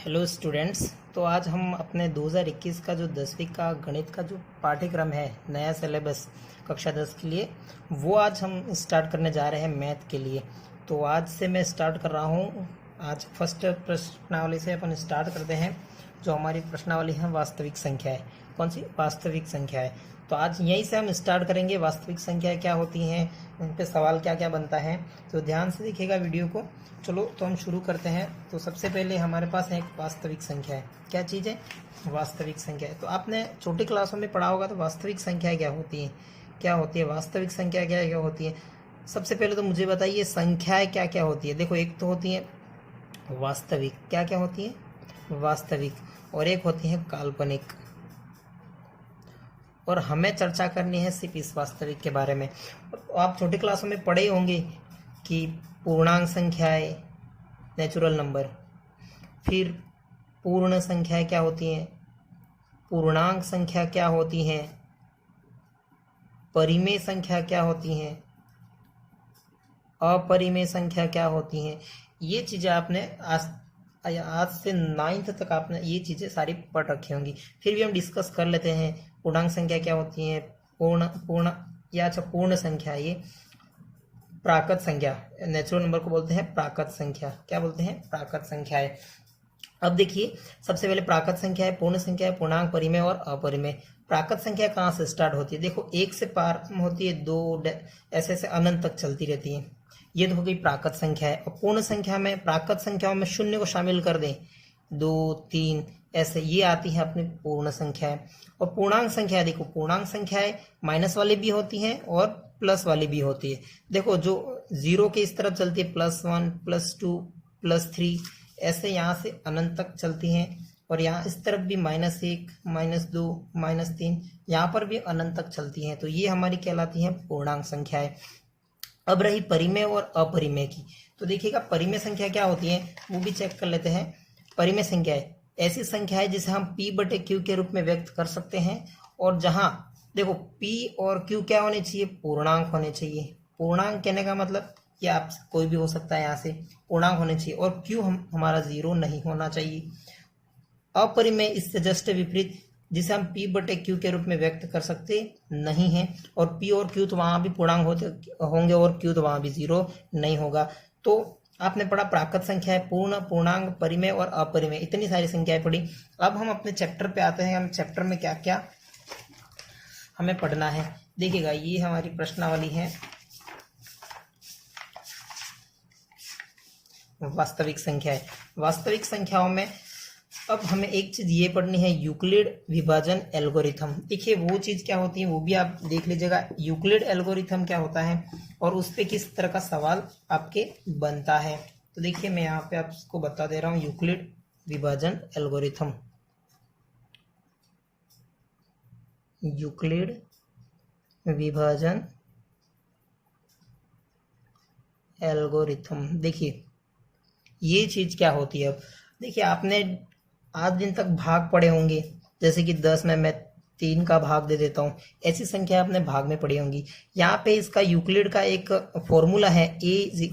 Hello students. तो आज हम अपने 2021 का जो 10वीं का गणित का जो पाठ्यक्रम है, नया सिलेबस कक्षा 10 के लिए, वो आज हम स्टार्ट करने जा रहे हैं मैथ के लिए। तो आज से मैं स्टार्ट कर रहा हूँ। आज फर्स्ट प्रश्नावली से अपन स्टार्ट करते हैं। जो हमारी प्रश्नावली है वास्तविक संख्या है। कौन सी? वास्तविक संख्या है। तो आज यहीं से हम स्टार्ट करेंगे। वास्तविक संख्याएं क्या होती हैं, उन पे सवाल क्या क्या बनता है, तो ध्यान से देखिएगा वीडियो को। चलो तो हम शुरू करते हैं। तो सबसे पहले हमारे पास है एक वास्तविक संख्या है। क्या चीज़ है? वास्तविक संख्या है। तो आपने छोटी क्लासों में पढ़ा होगा। तो वास्तविक संख्या क्या होती है, क्या होती है वास्तविक संख्या, क्या क्या होती है? सबसे पहले तो मुझे बताइए संख्याएं क्या क्या होती है। देखो, एक तो होती है वास्तविक। क्या क्या होती है? वास्तविक। और एक होती है काल्पनिक। और हमें चर्चा करनी है सिर्फ इस वास्तविक के बारे में। आप छोटी क्लासों में पढ़े होंगे कि पूर्णांक संख्याएं, नेचुरल नंबर, फिर पूर्ण संख्याएं क्या होती हैं, पूर्णांक संख्या क्या होती हैं, परिमेय संख्या क्या होती हैं, अपरिमेय संख्या क्या होती हैं। ये चीज़ें आपने आज से 9th तक आपने ये चीज़ें सारी पढ़ रखी होंगी। फिर भी हम डिस्कस कर लेते हैं। पूर्णांक संख्या क्या होती है, पूर्ण संख्या, ये प्राकृत संख्या, नेचुरल नंबर को बोलते हैं प्राकृत संख्या। क्या बोलते हैं? प्राकृत संख्या है। अब देखिए, सबसे पहले प्राकृत संख्या है, पूर्ण संख्या है, पूर्णांक, परिमेय और अपरिमेय। प्राकृत संख्या कहाँ से स्टार्ट होती है? देखो, एक से प्रारंभ होती है, दो ऐसे ऐसे अनंत तक चलती रहती है। ये तो हो गई प्राकृत संख्या है। और पूर्ण संख्या में, प्राकृत संख्याओं में शून्य को शामिल कर दें, 2, 3 ऐसे, ये आती है अपनी पूर्ण संख्या है। और पूर्णांक संख्या, देखो पूर्णांक संख्याएं माइनस वाली भी होती हैं और प्लस वाली भी होती है। देखो, जो जीरो के इस तरफ चलती है, +1, +2, +3 ऐसे यहाँ से अनंत तक चलती हैं। और यहाँ इस तरफ भी -1, -2, -3, यहाँ पर भी अनंत तक चलती हैं। तो ये हमारी कहलाती हैं पूर्णांक संख्याएं। अब रही परिमेय और अपरिमेय की। तो देखिएगा, परिमेय संख्या क्या होती है वो भी चेक कर लेते हैं। परिमेय संख्या है ऐसी संख्या है जिसे हम P/Q के रूप में व्यक्त कर सकते हैं। और जहां देखो, P और Q क्या होने चाहिए? पूर्णांक होने चाहिए। पूर्णांक कहने का मतलब कि आप कोई भी हो सकता है, यहाँ से पूर्णांक होने चाहिए। और Q हमारा 0 नहीं होना चाहिए। अपरिमेय इससे जस्ट विपरीत, जिसे हम P/Q के रूप में व्यक्त कर सकते नहीं हैं। और P और Q तो वहां भी पूर्णांक होंगे और Q तो वहां भी 0 नहीं होगा। तो आपने पढ़ा प्राकृत संख्या है, पूर्ण, पूर्णांक, परिमेय और अपरिमेय, इतनी सारी संख्याएं पढ़ी। अब हम अपने चैप्टर पे आते हैं। हम चैप्टर में क्या क्या हमें पढ़ना है, देखिएगा। ये हमारी प्रश्नावली है वास्तविक संख्या है। वास्तविक संख्याओं में अब हमें एक चीज ये पढ़नी है, यूक्लिड विभाजन एल्गोरिथम। देखिए, वो चीज क्या होती है वो भी आप देख लीजिएगा। यूक्लिड एल्गोरिथम क्या होता है और उस पे किस तरह का सवाल आपके बनता है। तो देखिए, मैं यहाँ पे आपको बता दे रहा हूँ, यूक्लिड विभाजन एल्गोरिथम। यूक्लिड विभाजन एल्गोरिथम। देखिए, ये चीज क्या होती है। अब देखिए, आपने आज दिन तक भाग पढ़े होंगे, जैसे कि 10 में मैं 3 का भाग दे देता हूँ। ऐसी संख्या आपने भाग में पढ़ी होंगी। यहाँ पे इसका यूक्लिड का एक फॉर्मूला है, a =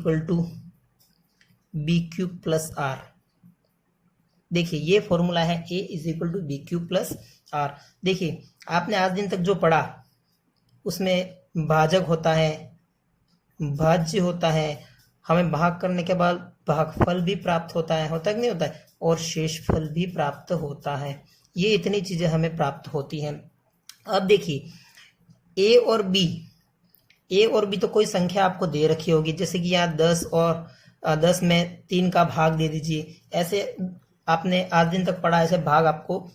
b³ + r। देखिए, ये फॉर्मूला है, a = b³ + r। देखिए, आपने आज दिन तक जो पढ़ा उसमें भाजक होता है, भाज्य होता है, हमें भाग करने के बाद भागफल भी प्राप्त होता है कि नहीं होता है, और शेषफल भी प्राप्त होता है। ये इतनी चीजें हमें प्राप्त होती हैं। अब देखिए, ए और बी तो कोई संख्या आपको दे रखी होगी, जैसे कि यहाँ 10 में 3 का भाग दे दीजिए। ऐसे आपने आज दिन तक पढ़ा, ऐसे भाग आपको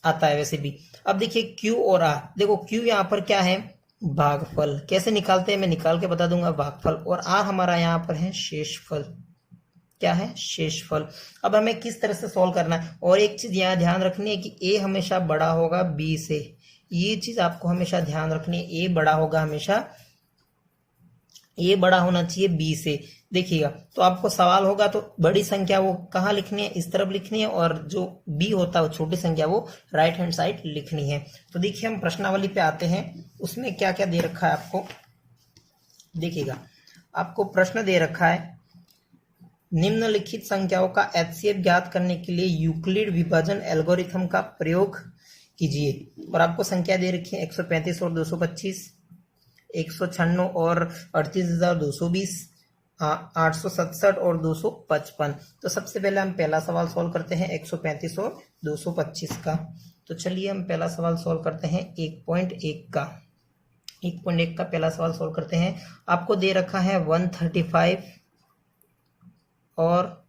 आता है वैसे भी। अब देखिए, क्यू और आर। देखो, क्यू यहाँ पर क्या है? भागफल। कैसे निकालते हैं मैं निकाल के बता दूंगा, भागफल। और आर हमारा यहाँ पर है शेषफल। क्या है? शेषफल। अब हमें किस तरह से सॉल्व करना है। और एक चीज यहाँ ध्यान रखनी है कि ए हमेशा बड़ा होगा बी से। ये चीज आपको हमेशा ध्यान रखनी है, ए बड़ा होगा हमेशा, ए बड़ा होना चाहिए बी से। देखिएगा, तो आपको सवाल होगा तो बड़ी संख्या वो कहाँ लिखनी है? इस तरफ लिखनी है। और जो बी होता है वो छोटी संख्या वो राइट हैंड साइड लिखनी है। तो देखिए, हम प्रश्नावली पे आते हैं। उसमें क्या क्या दे रखा है आपको, देखिएगा। आपको प्रश्न दे रखा है निम्नलिखित संख्याओं का HCF ज्ञात करने के लिए यूक्लिड विभाजन एल्गोरिथम का प्रयोग कीजिए। और आपको संख्या दे रखी है 135 और 225, 196 और 38,220, 867 और 255। तो सबसे पहले हम पहला सवाल सॉल्व करते हैं 135 और 225 का। तो चलिए हम पहला सवाल सॉल्व करते हैं 1.1 का। 1.1 का पहला सवाल सॉल्व करते हैं। आपको दे रखा है 135 और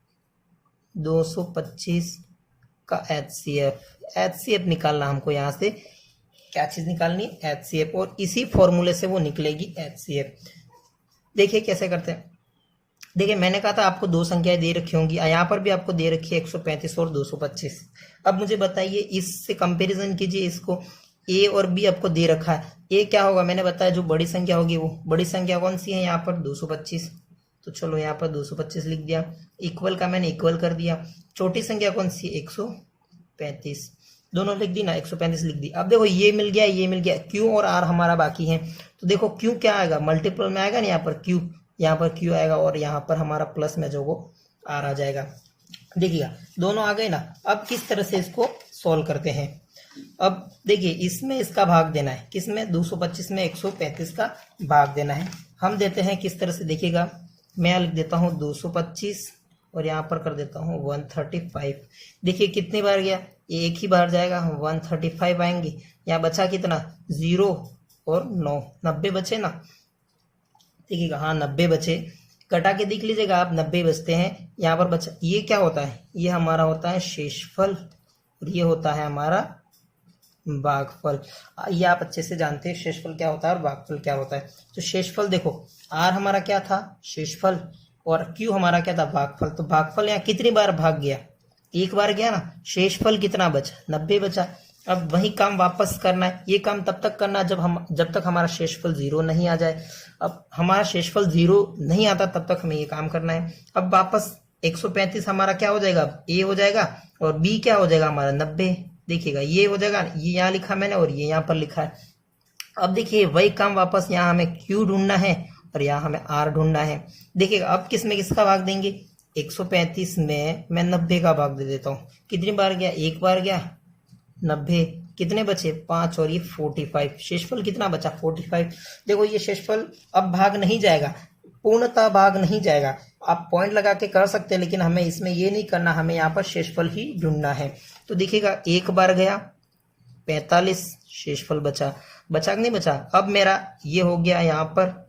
225 का HCF निकालना हमको। यहाँ से क्या चीज निकालनी है? HCF, और इसी फॉर्मूले से वो निकलेगी HCF। देखिए कैसे करते हैं। देखिए मैंने कहा था आपको दो संख्याएं दे रखी होंगी, यहाँ पर भी आपको दे रखी है 135 और 225। अब मुझे बताइए, इससे कंपैरिजन कीजिए इसको। ए और बी आपको दे रखा है। ए क्या होगा? मैंने बताया जो बड़ी संख्या होगी वो बड़ी संख्या कौन सी है? यहाँ पर 225। तो चलो यहाँ पर 225 लिख दिया। इक्वल का मैंने इक्वल कर दिया। छोटी संख्या कौन सी? 135। दोनों लिख दी ना, 135 लिख दी। अब देखो ये मिल गया, ये मिल गया। क्यू और आर हमारा बाकी है। तो देखो क्यू क्या आएगा? मल्टीपल में आएगा ना, यहाँ पर क्यू, यहाँ पर क्यू आएगा और यहाँ पर हमारा प्लस में जो वो आर आ जाएगा। देखिएगा दोनों आ गए ना। अब किस तरह से इसको सॉल्व करते हैं? अब देखिए इसमें इसका भाग देना है। किसमें? 225 में 135 का भाग देना है। हम देते हैं किस तरह से? देखिएगा मैं यहाँ लिख देता हूँ 225 और यहाँ पर कर देता हूँ 135। देखिए कितनी बार गया? एक ही बार जाएगा, 135 आएंगे। यहाँ बचा कितना? 0 और 9, 90 बचे ना। देखिएगा हाँ 90 बचे। कटा के देख लीजिएगा आप, 90 बचते हैं। यहाँ पर बचा, ये क्या होता है? ये हमारा होता है शेषफल और ये होता है हमारा भागफल। ये आप अच्छे से जानते हैं शेषफल क्या होता है और भागफल क्या होता है। तो शेषफल देखो, आर हमारा क्या था? शेषफल, और क्यू हमारा क्या था? भागफल। तो भागफल यहाँ कितनी बार भाग गया? एक बार गया ना। शेषफल कितना बचा? 90 बचा। अब वही काम वापस करना है। ये काम तब तक करना जब तक हमारा शेषफल 0 नहीं आ जाए। अब हमारा शेषफल 0 नहीं आता तब तक हमें ये काम करना है। अब वापस 135 हमारा क्या हो जाएगा? ए हो जाएगा, और बी क्या हो जाएगा हमारा? 90। देखिएगा ये हो जाएगा, ये यहाँ लिखा मैंने और ये यहाँ पर लिखा है। अब देखिए वही काम वापस, यहाँ हमें क्यू ढूंढना है और यहाँ हमें आर ढूंढना है। देखिएगा अब किसमें किसका भाग देंगे? 135 में मैं 90 का भाग दे देता हूँ। कितनी बार गया? एक बार गया। 90 कितने बचे? 5 और ये 45। शेषफल कितना बचा? 45। देखो ये शेषफल अब भाग नहीं जाएगा, पूर्णतः भाग नहीं जाएगा। आप पॉइंट लगा के कर सकते हैं, लेकिन हमें इसमें ये नहीं करना, हमें यहाँ पर शेषफल ही ढूंढना है। तो देखिएगा एक बार गया 45, शेषफल बचा कि नहीं बचा? अब मेरा ये हो गया यहाँ पर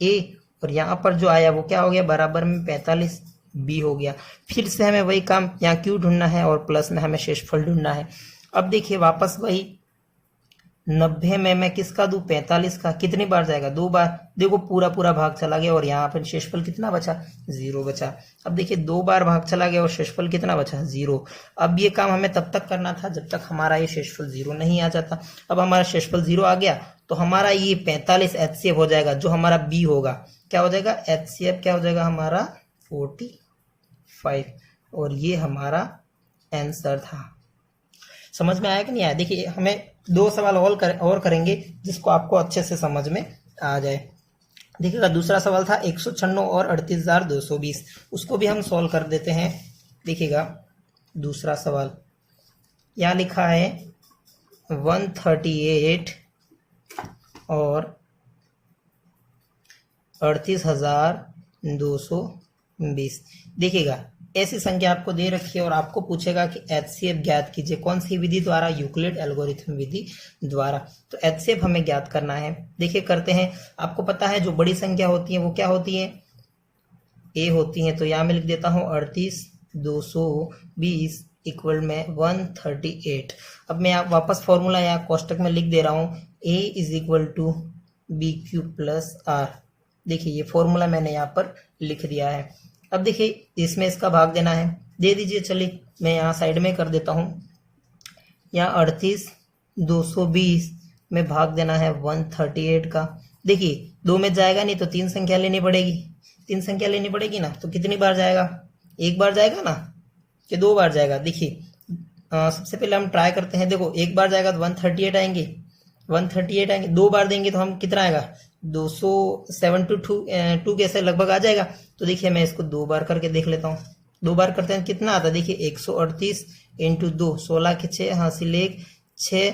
ए, और यहाँ पर जो आया वो क्या हो गया? बराबर में 45 बी हो गया। फिर से हमें वही काम, यहाँ क्यू ढूंढना है और प्लस में हमें शेषफल ढूंढना है। अब देखिए वापस वही 90 में मैं किसका दूं? 45 का। कितनी बार जाएगा? 2 बार। देखो पूरा भाग चला गया और यहाँ पर शेषफल कितना बचा? 0 बचा। अब देखिए 2 बार भाग चला गया और शेषफल कितना बचा? 0। अब ये काम हमें तब तक करना था जब तक हमारा ये शेषफल 0 नहीं आ जाता। अब हमारा शेषफल 0 आ गया तो हमारा ये 45 HCF हो जाएगा, जो हमारा बी होगा। क्या हो जाएगा? HCF क्या हो जाएगा हमारा? 45। और ये हमारा आंसर था। समझ में आया कि नहीं आया? देखिए हमें 2 सवाल और करेंगे जिसको आपको अच्छे से समझ में आ जाए। देखिएगा दूसरा सवाल था 196 और 38,220, उसको भी हम सॉल्व कर देते हैं। देखिएगा दूसरा सवाल यहाँ लिखा है 138 और 38,220। देखिएगा ऐसी संख्या आपको दे रखी है और आपको पूछेगा कि HCF ज्ञात कीजिए। कौन सी विधि द्वारा? यूक्लिड एल्गोरिथम विधि द्वारा। तो HCF हमें ज्ञात करना है। देखिए करते हैं। आपको पता है जो बड़ी संख्या होती है वो क्या होती है? ए होती है। तो यहाँ मैं लिख देता हूँ 38,220 इक्वल में 138। अब मैं वापस फॉर्मूला यहाँ कोष्टक में लिख दे रहा हूँ, A is equal to BQ plus R। देखिए ये फॉर्मूला मैंने यहाँ पर लिख दिया है। अब देखिए इसमें इसका भाग देना है, दे दीजिए। चलिए मैं यहाँ साइड में कर देता हूँ। यहाँ 38,220 में भाग देना है 138 का। देखिए 2 में जाएगा नहीं तो 3 संख्या लेनी पड़ेगी। 3 संख्या लेनी पड़ेगी ना, तो कितनी बार जाएगा? एक बार जाएगा ना कि 2 बार जाएगा? देखिए सबसे पहले हम ट्राई करते हैं। देखो एक बार जाएगा तो 138 आएंगे, 138 आएंगे। 2 बार देंगे तो हम कितना आएगा? 272 कैसे लगभग आ जाएगा। तो देखिए मैं इसको 2 बार करके देख लेता हूँ। 2 बार करते हैं कितना आता है, देखिए 138 इंटू 2, 16 के 6 हासिल 1, 6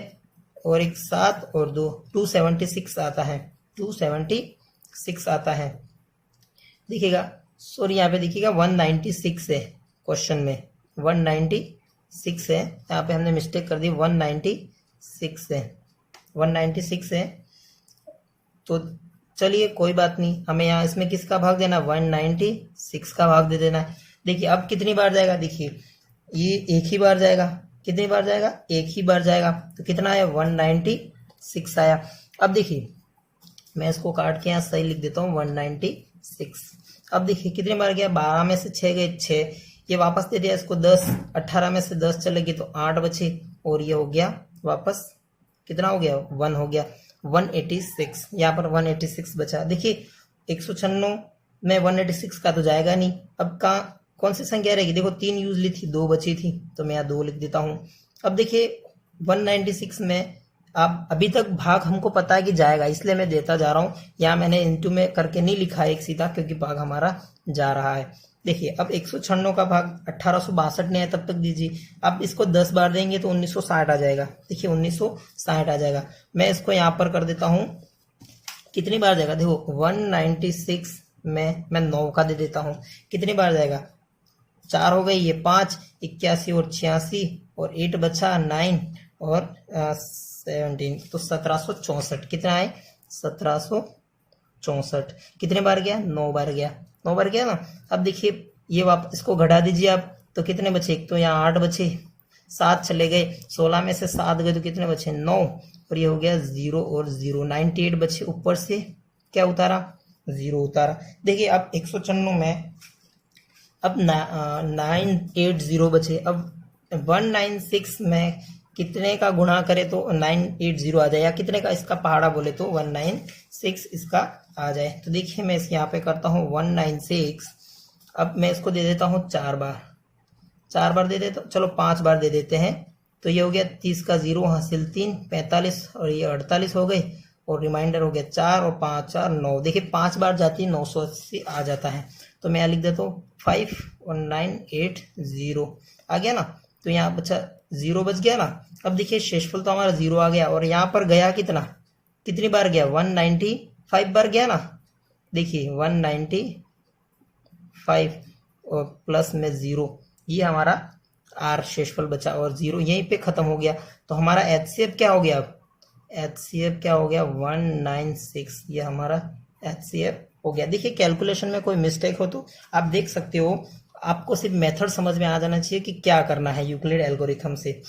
और 1 7 और 2, 276 आता है, 276 आता है। देखिएगा सॉरी यहाँ पे देखिएगा 196 है, क्वेश्चन में 196 है, यहाँ पे हमने मिस्टेक कर दी, 196 है, 196 है। तो चलिए कोई बात नहीं, हमें यहाँ इसमें किसका भाग देना, 196 का भाग दे देना है। देखिए अब कितनी बार जाएगा, देखिए ये एक ही बार जाएगा, कितनी बार जाएगा, एक ही बार जाएगा। तो कितना आया, 196 आया। अब देखिए मैं इसको काट के यहाँ सही लिख देता हूँ 196। अब देखिए कितनी बार गया, 12 में से 6 गए 6, ये वापस दे दिया इसको 10, 18 में से 10 चले गए तो 8 बचे, और ये हो गया वापस कितना हो गया, 1 हो गया, 186। यहाँ पर 186 बचा। देखिए 196 में 186 का तो जाएगा नहीं, अब कहाँ कौन सी संख्या रहेगी, देखो 3 यूज ली थी, 2 बची थी, तो मैं यहाँ 2 लिख देता हूँ। अब देखिए 196 में अब अभी तक भाग हमको पता है कि जाएगा, इसलिए मैं देता जा रहा हूँ। यहाँ मैंने इंटू में करके नहीं लिखा है एक सीधा, क्योंकि भाग हमारा जा रहा है। देखिए अब 196 का भाग 1862 नहीं है, तब तक दीजिए। अब इसको 10 बार देंगे तो 1960 आ जाएगा। देखिए 1960 आ जाएगा। मैं इसको यहाँ पर कर देता हूँ, कितनी बार जाएगा, देखो 196 में मैं 9 का दे देता हूँ, कितनी बार जाएगा, 4 हो गई, ये 5, 81 और 86 और 8 बचा 9 और 17, तो 1764 कितना है, 1764 कितने बार गया, 9 बार गया, 9 बार गया ना। अब देखिए ये वापस इसको घटा दीजिए आप, तो कितने बचे, एक तो यहाँ 8 बचे, 7 चले गए, 16 में से 7 गए तो कितने बचे, 9, और ये हो गया 0 और 0, 98 बचे, ऊपर से क्या उतारा, 0 उतारा। देखिए अब 196 में अब 980 बचे। अब 196 में कितने का गुणा करे तो 980 आ जाए, या कितने का इसका पहाड़ा बोले तो 196 इसका आ जाए। तो देखिए मैं इसके यहाँ पे करता हूँ 196। अब मैं इसको दे देता हूँ 4 बार, 4 बार दे देता, चलो 5 बार दे देते हैं। तो ये हो गया 30 का 0 हासिल 3, 45 और ये 48 हो गए, और रिमाइंडर हो गया 4 और 5 4 9। देखिए 5 बार जाती है 980 आ जाता है। तो मैं यहाँ लिख देता हूँ 5 और 980 आ गया ना। तो यहाँ बचा 0 बच गया ना। अब देखिए शेषफल तो हमारा 0 आ गया, और यहाँ पर गया कितना, कितनी बार गया, 195 बार गया ना। देखिए 195 और प्लस में 0, ये हमारा आर शेषफल बचा, और 0 यहीं पे खत्म हो गया। तो हमारा एचसीएफ क्या हो गया, अब एचसीएफ क्या हो गया, 196, ये हमारा एचसीएफ हो गया। देखिए कैलकुलेशन में कोई मिस्टेक हो तो आप देख सकते हो, आपको सिर्फ मेथड समझ में आ जाना चाहिए कि क्या करना है यूक्लिड एल्गोरिथम से।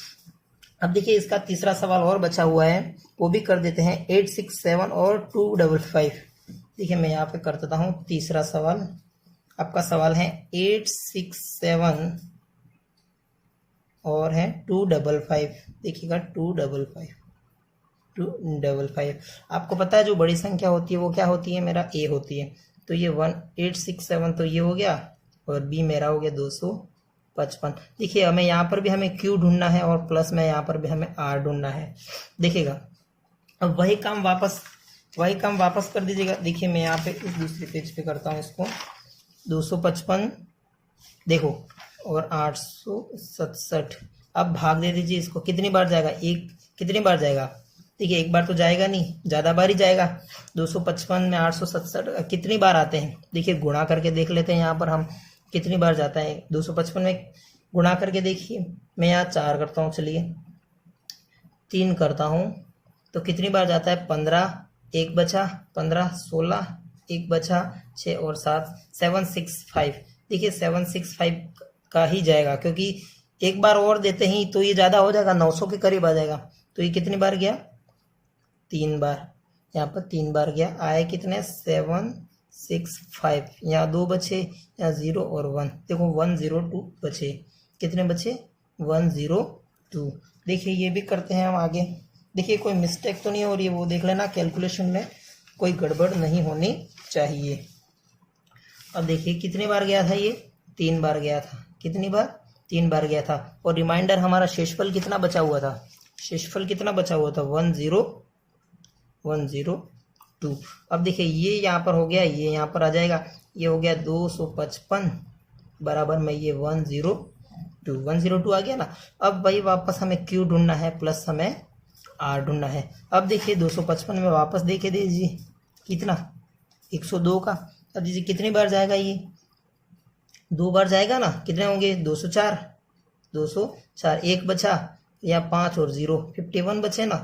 अब देखिए इसका तीसरा सवाल और बचा हुआ है, वो भी कर देते हैं, 867 और 255। देखिए मैं यहाँ पे कर देता हूँ तीसरा सवाल। आपका सवाल है 867 और है 255। देखिएगा 255। आपको पता है जो बड़ी संख्या होती है वो क्या होती है, मेरा ए होती है। तो ये 1867 तो ये हो गया, और बी मेरा हो गया 255। देखिए हमें यहाँ पर भी हमें क्यू ढूंढना है, और प्लस में यहाँ पर भी हमें आर ढूंढना है। देखिएगा अब वही काम वापस कर दीजिएगा। देखिए मैं यहाँ पे इस दूसरे पेज पे करता हूँ इसको, 255 देखो और 867। अब भाग दे दीजिए इसको, कितनी बार जाएगा, एक, कितनी बार जाएगा, देखिए एक बार तो जाएगा नहीं, ज़्यादा बार ही जाएगा। 255 में 867 कितनी बार आते हैं, देखिए गुणा करके देख लेते हैं यहाँ पर हम कितनी बार जाता है। 255 में गुणा करके देखिए, मैं यहाँ 4 करता हूँ, चलिए 3 करता हूँ, तो कितनी बार जाता है, 15, एक बचा, 15, 16, एक बचा, 6 और 7, 765। देखिए 765 का ही जाएगा, क्योंकि एक बार और देते ही तो ये ज़्यादा हो जाएगा, 900 के करीब आ जाएगा। तो ये कितनी बार गया, 3 बार, यहाँ पर 3 बार गया, आए कितने, 765। यहाँ 2 बचे, यहाँ 0 और 1, देखो 102 बचे, कितने बचे, 102। देखिए ये भी करते हैं हम आगे। देखिए कोई मिस्टेक तो नहीं हो रही है, वो देख लेना, कैलकुलेशन में कोई गड़बड़ नहीं होनी चाहिए। अब देखिए कितनी बार गया था ये, 3 बार गया था, कितनी बार, 3 बार गया था। और रिमाइंडर हमारा शेषफल कितना बचा हुआ था, शेषफल कितना बचा हुआ था, 1010 2। अब देखिए ये यहाँ पर हो गया, ये यहाँ पर आ जाएगा, ये हो गया 255 बराबर में ये 102 आ गया ना। अब भाई वापस हमें Q ढूंढना है प्लस हमें R ढूंढना है। अब देखिए 255 में वापस देके दीजिए कितना 102 का। अब दीजिए कितनी बार जाएगा, ये 2 बार जाएगा ना, कितने होंगे 204 एक बचा या 5 और 0 51 बचे ना।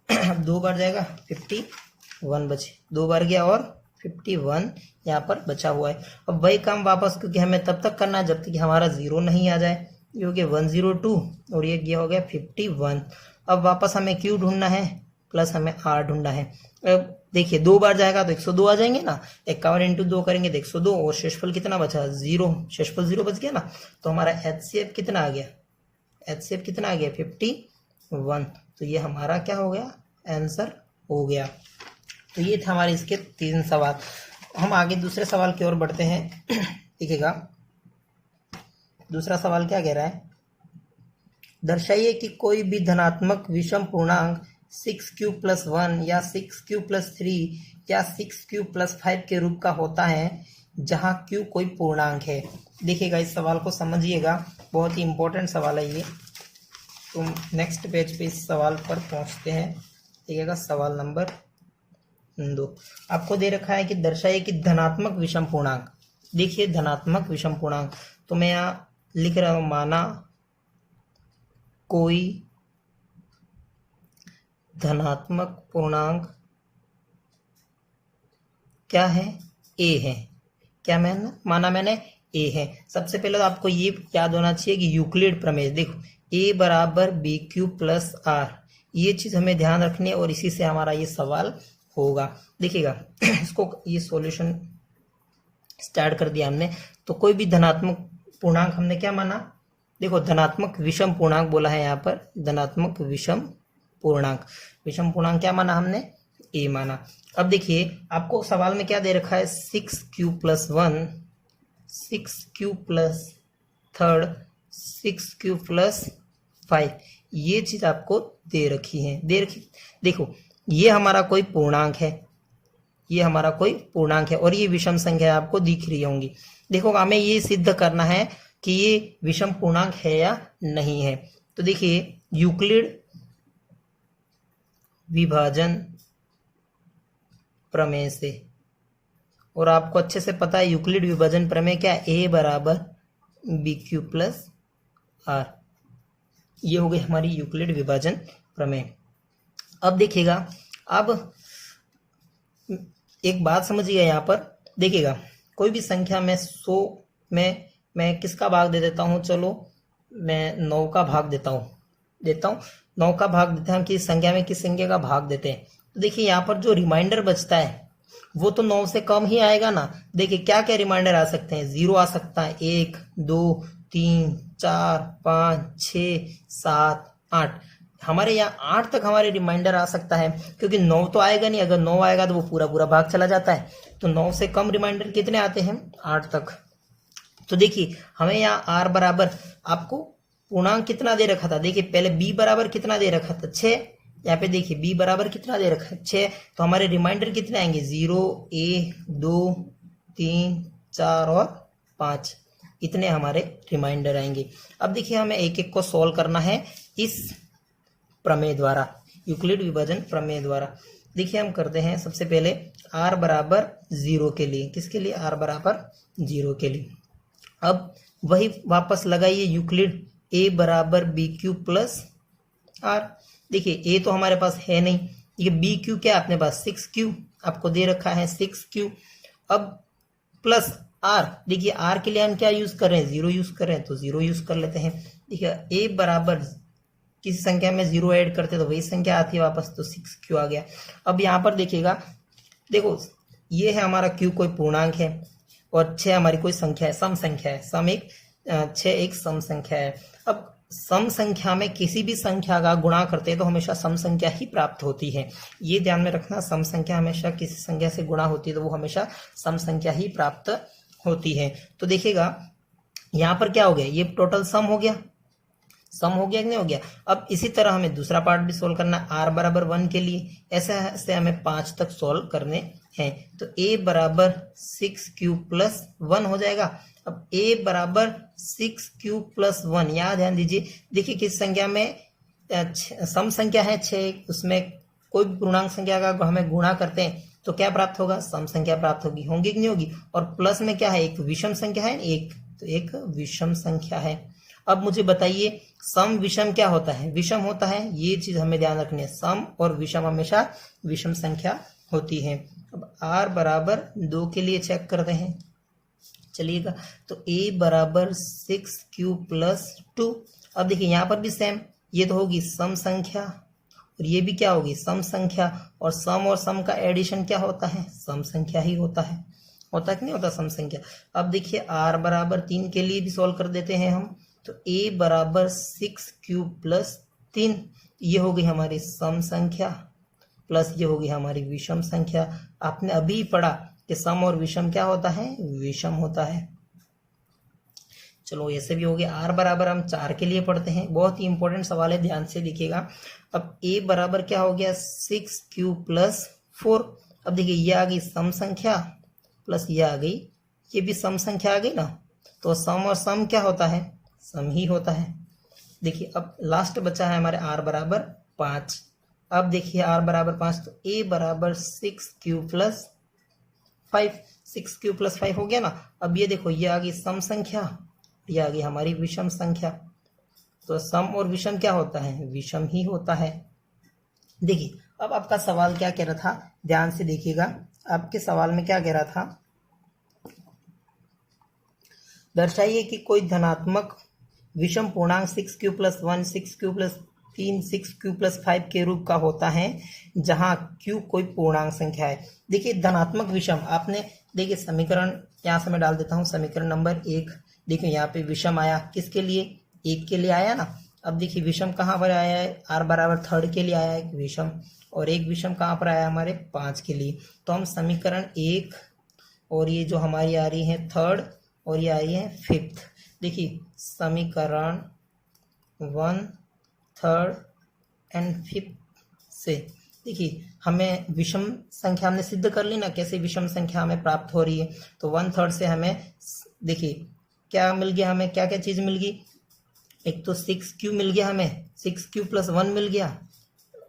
अब 2 बार जाएगा 51 बचे, 2 बार गया और 51 यहाँ पर बचा हुआ है। अब वही काम वापस, क्योंकि हमें तब तक करना है जब तक हमारा 0 नहीं आ जाए। ये हो गया 102 और ये हो गया 51। अब वापस हमें Q ढूंढना है प्लस हमें R ढूंढना है। अब देखिए 2 बार जाएगा तो 102 आ जाएंगे ना, 51 इंटू 2 करेंगे तो 102 और शेषफल कितना बचा 0, शेषफल 0 बच गया ना। तो हमारा HCF कितना आ गया, HCF कितना आ गया 51। तो ये हमारा क्या हो गया, आंसर हो गया। तो ये था हमारे इसके 3 सवाल। हम आगे दूसरे सवाल की ओर बढ़ते हैं। देखिएगा दूसरा सवाल क्या कह रहा है, दर्शाइए कि कोई भी धनात्मक विषम पूर्णांक 6q + 1 या 6q + 3 या 6q + 5 के रूप का होता है जहां q कोई पूर्णांक है। देखिएगा इस सवाल को समझिएगा, बहुत ही इंपॉर्टेंट सवाल है ये। तो नेक्स्ट पेज पे इस सवाल पर पहुंचते हैं। देखिएगा सवाल नंबर 2 आपको दे रखा है कि दर्शाइए कि धनात्मक विषम पूर्णांक। देखिए धनात्मक विषम पूर्णांक, तो मैं यहाँ लिख रहा हूं, माना कोई धनात्मक पूर्णांक क्या है, a है। क्या माना मैंने, a है। सबसे पहले तो आपको ये याद होना चाहिए कि यूक्लिड प्रमेय, देखो a बराबर BQ + R, ये चीज हमें ध्यान रखनी है और इसी से हमारा ये सवाल होगा। देखिएगा इसको ये सॉल्यूशन स्टार्ट कर दिया हमने। तो कोई भी धनात्मक पूर्णांक हमने क्या माना, देखो धनात्मक विषम पूर्णांक बोला है यहाँ पर, धनात्मक विषम पूर्णांक। विषम पूर्णांक क्या माना हमने, a माना। अब देखिए आपको सवाल में क्या दे रखा है, 6q + 1 6q + 3 6q + 5, ये चीज आपको दे रखी है। देखो ये हमारा कोई पूर्णांक है, ये हमारा कोई पूर्णांक है और ये विषम संख्या आपको दिख रही होंगी। देखो हमें ये सिद्ध करना है कि ये विषम पूर्णांक है या नहीं है। तो देखिए यूक्लिड विभाजन प्रमेय से, और आपको अच्छे से पता है यूक्लिड विभाजन प्रमेय क्या है, a बराबर BQ + R, ये हो गई हमारी यूक्लिड विभाजन प्रमेय। अब देखिएगा, अब एक बात समझिएगा यहाँ पर, देखिएगा कोई भी संख्या में 100 में मैं किसका भाग दे देता हूँ, चलो मैं 9 का भाग देता हूँ 9 का भाग देते हैं। हम किस संख्या में किस संख्या का भाग देते हैं, तो देखिए यहाँ पर जो रिमाइंडर बचता है वो तो 9 से कम ही आएगा ना। देखिए क्या क्या रिमाइंडर आ सकते हैं, 0 आ सकता है, 1 2 3 4 5 6 7 8, हमारे यहाँ 8 तक हमारे रिमाइंडर आ सकता है, क्योंकि 9 तो आएगा नहीं। अगर 9 आएगा तो वो पूरा पूरा भाग चला जाता है। तो 9 से कम रिमाइंडर कितने आते हैं, 8 तक। तो देखिए हमें यहाँ R बराबर, आपको पूर्णांक कितना दे रखा था, देखिए पहले B बराबर कितना दे रखा था 6, यहाँ पे देखिए B बराबर कितना दे रखा है 6। तो हमारे रिमाइंडर कितने आएंगे, 0 1 2 3 4 और 5, इतने हमारे रिमाइंडर आएंगे। अब देखिए हमें एक एक को सॉल्व करना है इस प्रमेय द्वारा, यूक्लिड विभाजन प्रमेय द्वारा। देखिए हम करते हैं सबसे पहले R बराबर 0 के लिए, किसके लिए, R बराबर 0 के लिए। अब वही वापस लगाइए यूक्लिड, a बराबर BQ + R। देखिए a तो हमारे पास है नहीं, ये BQ क्या है अपने पास, 6q आपको दे रखा है 6q। अब प्लस R, देखिए R के लिए हम क्या यूज कर रहे हैं, 0 यूज कर रहे हैं, तो 0 यूज कर लेते हैं। देखिए a बराबर किसी संख्या में 0 ऐड करते तो वही संख्या आती है वापस, तो 6q आ गया। अब यहाँ पर देखिएगा, देखो ये है हमारा q कोई पूर्णांक है और 6 हमारी कोई संख्या है, सम संख्या है, 6 एक सम संख्या है। अब सम संख्या में किसी भी संख्या का गुणा करते हैं तो हमेशा सम संख्या ही प्राप्त होती है, ये ध्यान में रखना। सम संख्या हमेशा किसी संख्या से गुणा होती है तो वो हमेशा सम संख्या ही प्राप्त होती है। तो देखिएगा यहाँ पर क्या हो गया, ये टोटल सम हो गया, सम हो गया कि नहीं हो गया। अब इसी तरह हमें दूसरा पार्ट भी सोल्व करना है r बराबर 1 के लिए। ऐसा से हमें 5 तक सोल्व करने हैं। तो a बराबर 6 क्यूब प्लस 1 हो जाएगा। अब a बराबर 6 क्यूब प्लस 1, यहाँ ध्यान दीजिए। देखिए किस संख्या में सम संख्या है 6, उसमें कोई भी पूर्णांक संख्या का हमें गुणा करते हैं तो क्या प्राप्त होगा, सम संख्या प्राप्त होगी। होंगी कि नहीं होगी। और प्लस में क्या है, एक विषम संख्या है, एक तो एक विषम संख्या है। अब मुझे बताइए सम विषम क्या होता है, विषम होता है, ये चीज हमें ध्यान रखनी है। सम और विषम हमेशा विषम संख्या होती है। अब r बराबर 2 के लिए चेक करते हैं, चलिएगा। तो a बराबर 6 क्यूब प्लस 2। अब देखिए यहाँ पर भी सेम, ये तो होगी सम संख्या और ये भी क्या होगी, सम संख्या। और सम का एडिशन क्या होता है, सम संख्या ही होता है। होता कि नहीं होता सम संख्या। अब देखिए r बराबर 3 के लिए भी सॉल्व कर देते हैं हम। तो a बराबर 6 क्यूब प्लस 3, ये हो गई हमारी सम संख्या प्लस ये होगी हमारी विषम संख्या। आपने अभी पढ़ा कि सम और विषम क्या होता है, विषम होता है। चलो ऐसे भी हो गया। r बराबर हम 4 के लिए पढ़ते हैं, बहुत ही इंपॉर्टेंट सवाल है, ध्यान से देखिएगा। अब a बराबर क्या हो गया, 6 क्यूब प्लस 4। अब देखिए ये आ गई सम संख्या प्लस ये आ गई, ये भी सम संख्या आ गई ना। तो सम और सम क्या होता है, सम ही होता है। देखिए अब लास्ट बचा है हमारे r बराबर 5। अब देखिए r बराबर 5, तो a बराबर 6 क्यूब प्लस 5, 6 क्यूब प्लस 5 हो गया ना। अब ये देखो ये आ गई सम संख्या, ये आ गई हमारी विषम संख्या। तो सम और विषम क्या होता है, विषम ही होता है। देखिए अब आपका सवाल क्या कह रहा था, ध्यान से देखिएगा। आपके सवाल में क्या कह रहा था, दर्शाइए कि कोई धनात्मक विषम पूर्णांक 6 cube plus 1, 6 cube plus 3, 6 cube plus 5 के रूप का होता है जहां q कोई पूर्णांक संख्या है। देखिए धनात्मक विषम, आपने देखिए समीकरण यहाँ से मैं डाल देता हूँ, समीकरण नंबर 1। देखिए यहाँ पे विषम आया, किसके लिए, 1 के लिए आया ना। अब देखिए विषम कहाँ पर आया है, r बराबर 3 के लिए आया है विषम, और एक विषम कहाँ पर आया हमारे 5 के लिए। तो हम समीकरण 1 और ये जो हमारी आ रही है 3rd और ये आ रही है 5th। देखिए समीकरण 1, 3rd एंड 5th से देखिए हमें विषम संख्या हमने सिद्ध कर ली ना, कैसे विषम संख्या हमें प्राप्त हो रही है। तो 1/3 से हमें देखिए क्या मिल गया, हमें क्या क्या चीज मिल गई। एक तो 6 क्यूब मिल गया, हमें 6 क्यूब प्लस 1 मिल गया,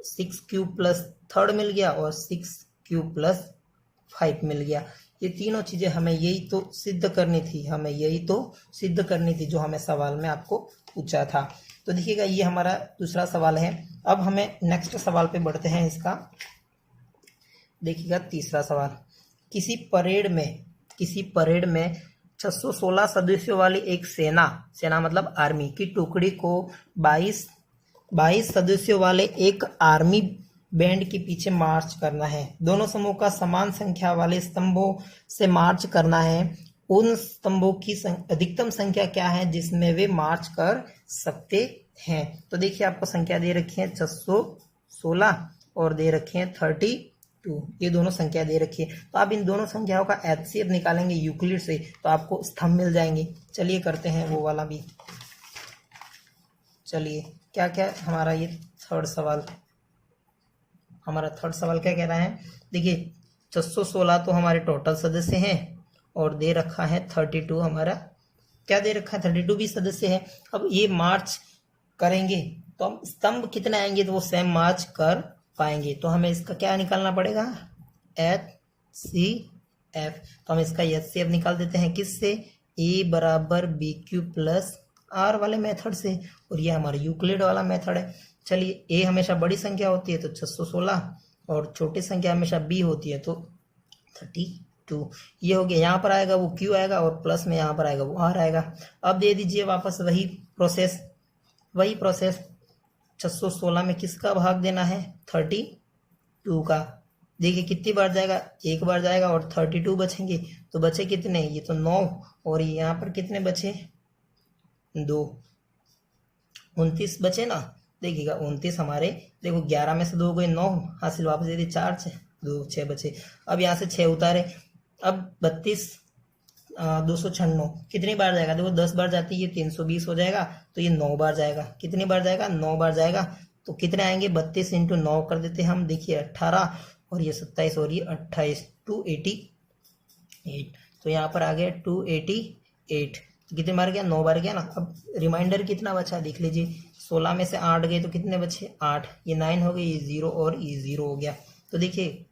6 क्यूब प्लस 3rd मिल गया और 6 क्यूब प्लस 5 मिल गया। ये तीनों चीजें हमें यही तो सिद्ध करनी थी, हमें यही तो सिद्ध करनी थी जो हमें सवाल में आपको पूछा था। तो देखिएगा ये हमारा दूसरा सवाल है। अब हमें नेक्स्ट सवाल पे बढ़ते हैं इसका। देखिएगा तीसरा सवाल, किसी परेड में 616 सदस्यों वाली एक सेना मतलब आर्मी की टुकड़ी को 22 सदस्यों वाले एक आर्मी बैंड के पीछे मार्च करना है। दोनों समूह का समान संख्या वाले स्तंभों से मार्च करना है। उन स्तंभों की अधिकतम संख्या क्या है जिसमें वे मार्च कर सकते हैं। तो देखिए आपको संख्या दे रखी है 616 और दे रखी है 32, ये दोनों संख्या दे रखी है। तो आप इन दोनों संख्याओं का एचसीएफ निकालेंगे यूक्लिड से तो आपको स्तंभ मिल जाएंगे। चलिए करते हैं वो वाला भी। चलिए क्या क्या हमारा ये थर्ड सवाल, हमारा थर्ड सवाल क्या कह रहा है। देखिए 616 तो हमारे टोटल सदस्य हैं और दे रखा है 32, हमारा क्या दे रखा है 32 भी सदस्य है। अब ये मार्च करेंगे तो हम स्तंभ कितने आएंगे तो वो सेम मार्च कर पाएंगे। तो हमें इसका क्या निकालना पड़ेगा, HCF। तो हम इसका HCF निकाल देते हैं किससे, A बराबर BQ प्लस R वाले मेथड से, और ये हमारा यूक्लिड वाला मेथड है। चलिए A हमेशा बड़ी संख्या होती है तो 616 और छोटी संख्या हमेशा B होती है तो 32। ये हो गया, यहाँ पर आएगा वो Q आएगा और प्लस में यहाँ पर आएगा वो R आएगा। अब दे दीजिए वापस वही प्रोसेस 616 में किसका भाग देना है, 32 का। देखिए कितनी बार जाएगा, एक बार जाएगा और 32 बचेंगे। तो बचे कितने, ये तो 9 और यहाँ पर कितने बचे 2, 29 बचे ना। देखिएगा 29 हमारे, देखो 11 में से 2 गए 9, हासिल वापस दे दी 4 6 2 6 बचे। अब यहाँ से 6 उतारे, अब 32 296 कितनी बार जाएगा, देखो 10 बार जाती है, ये 320 हो जाएगा, तो ये 9 बार जाएगा। कितनी बार जाएगा, 9 बार जाएगा। तो कितने आएंगे, 32 इंटू 9 कर देते हैं हम, देखिए 18 और ये 27 और ये 28, 288। तो यहाँ पर आ गया 288। कितने बार गया, 9 बार गया ना। अब रिमाइंडर कितना बचा देख लीजिए, 16 में से 8 गए तो कितने बचे, 8, ये 9 हो गए, ये 0 और ये 0 हो गया। तो देखिए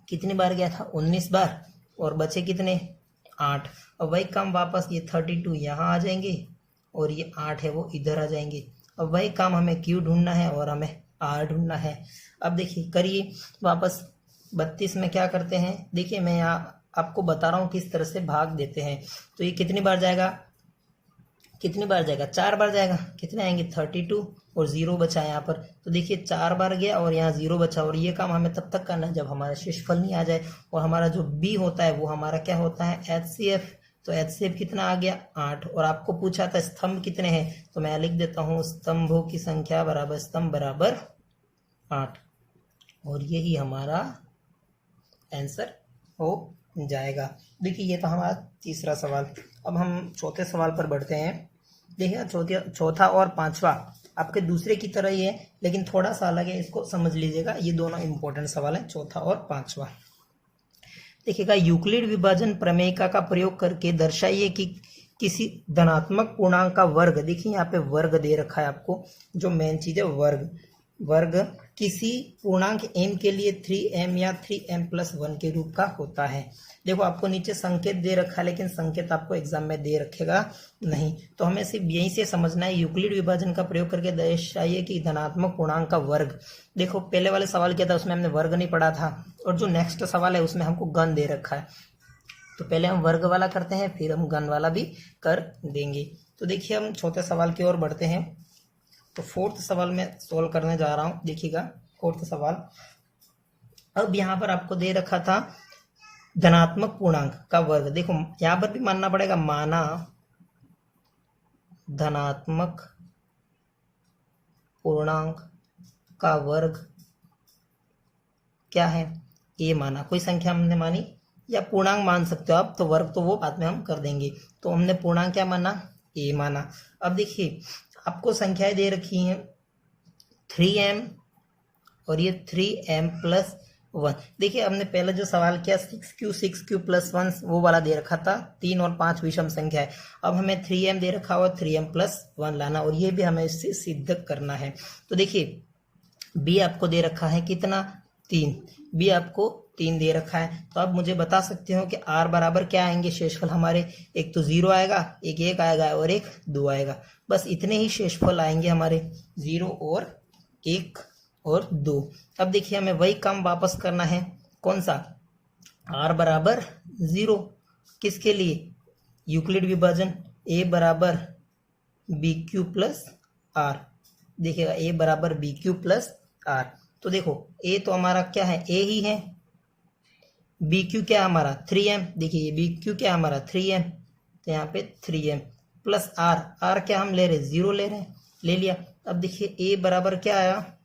कितनी बार गया था, 19 बार, और बचे कितने, 8। अब वही काम वापस, ये 32 यहाँ आ जाएंगे और ये 8 है वो इधर आ जाएंगे। अब वही काम हमें Q ढूंढना है और हमें R ढूंढना है। अब देखिए करिए वापस, 32 में क्या करते हैं, देखिए मैं यहाँ आपको बता रहा हूँ किस तरह से भाग देते हैं। तो ये कितनी बार जाएगा, कितनी बार जाएगा, 4 बार जाएगा। कितने आएंगे, 32 और 0 बचा यहाँ पर। तो देखिए 4 बार गया और यहाँ 0 बचा, और ये काम हमें तब तक करना है जब हमारा शेषफल नहीं आ जाए। और हमारा जो B होता है वो हमारा क्या होता है, HCF। तो HCF कितना आ गया, 8। और आपको पूछा था स्तंभ कितने हैं, तो मैं लिख देता हूँ स्तंभों की संख्या बराबर स्तंभ बराबर 8, और यही हमारा आंसर हो जाएगा। देखिए ये तो हमारा तीसरा सवाल। अब हम चौथे सवाल पर बढ़ते हैं। देखिए चौथा और पांचवा आपके दूसरे की तरह ही है, लेकिन थोड़ा सा अलग है, इसको समझ लीजिएगा। ये दोनों इंपॉर्टेंट सवाल हैं, चौथा और पांचवा। देखिएगा, यूक्लिड विभाजन प्रमेयिका का प्रयोग करके दर्शाइए कि किसी धनात्मक पूर्णांक का वर्ग, देखिए यहाँ पे वर्ग दे रखा है आपको, जो मेन चीज है वर्ग किसी पूर्णांक m के लिए 3m या 3m+1 के रूप का होता है। देखो आपको नीचे संकेत दे रखा है, लेकिन संकेत आपको एग्जाम में दे रखेगा नहीं, तो हमें सिर्फ यहीं से समझना है। यूक्लिड विभाजन का प्रयोग करके दर्शाइए कि धनात्मक पूर्णांक का वर्ग। देखो पहले वाले सवाल क्या था, उसमें हमने वर्ग नहीं पढ़ा था, और जो नेक्स्ट सवाल है उसमें हमको घन दे रखा है। तो पहले हम वर्ग वाला करते हैं, फिर हम घन वाला भी कर देंगे। तो देखिए हम चौथे सवाल की ओर बढ़ते हैं। तो फोर्थ सवाल में सोल्व करने जा रहा हूं। देखिएगा फोर्थ सवाल, अब यहाँ पर आपको दे रखा था धनात्मक पूर्णांक का वर्ग। देखो यहाँ पर भी मानना पड़ेगा, माना धनात्मक पूर्णांक का वर्ग क्या है, ए माना। कोई संख्या हमने मानी, या पूर्णांक मान सकते हो आप, तो वर्ग तो वो बाद में हम कर देंगे। तो हमने पूर्णांक क्या माना, ए माना। अब देखिए आपको संख्याएं दे रखी हैं 3m और ये 3m+1। देखिए हमने पहले जो सवाल किया 6q वो वाला दे रखा था, 3 और 5 विषम संख्या है। अब हमें 3m दे रखा हुआ, 3m+1 लाना, और ये भी हमें इससे सिद्ध करना है। तो देखिए b आपको दे रखा है कितना, 3, b आपको 3 दे रखा है। तो अब मुझे बता सकते हो कि r बराबर क्या आएंगे शेषफल हमारे, एक तो 0 आएगा, एक 1 आएगा और एक 2 आएगा। बस इतने ही शेषफल आएंगे हमारे, 0 और 1 और 2। अब देखिए हमें वही काम वापस करना है, कौन सा, r बराबर 0, किसके लिए, यूक्लिड विभाजन a बराबर bq+r। देखिएगा a बराबर bq+r। तो देखो a तो हमारा क्या है, a ही है, bq क्या हमारा 3m, देखिए ये bq क्या हमारा 3m, तो यहाँ पे 3m प्लस r क्या हम ले रहे, 0 ले रहे हैं, ले लिया। अब देखिए a बराबर क्या आया,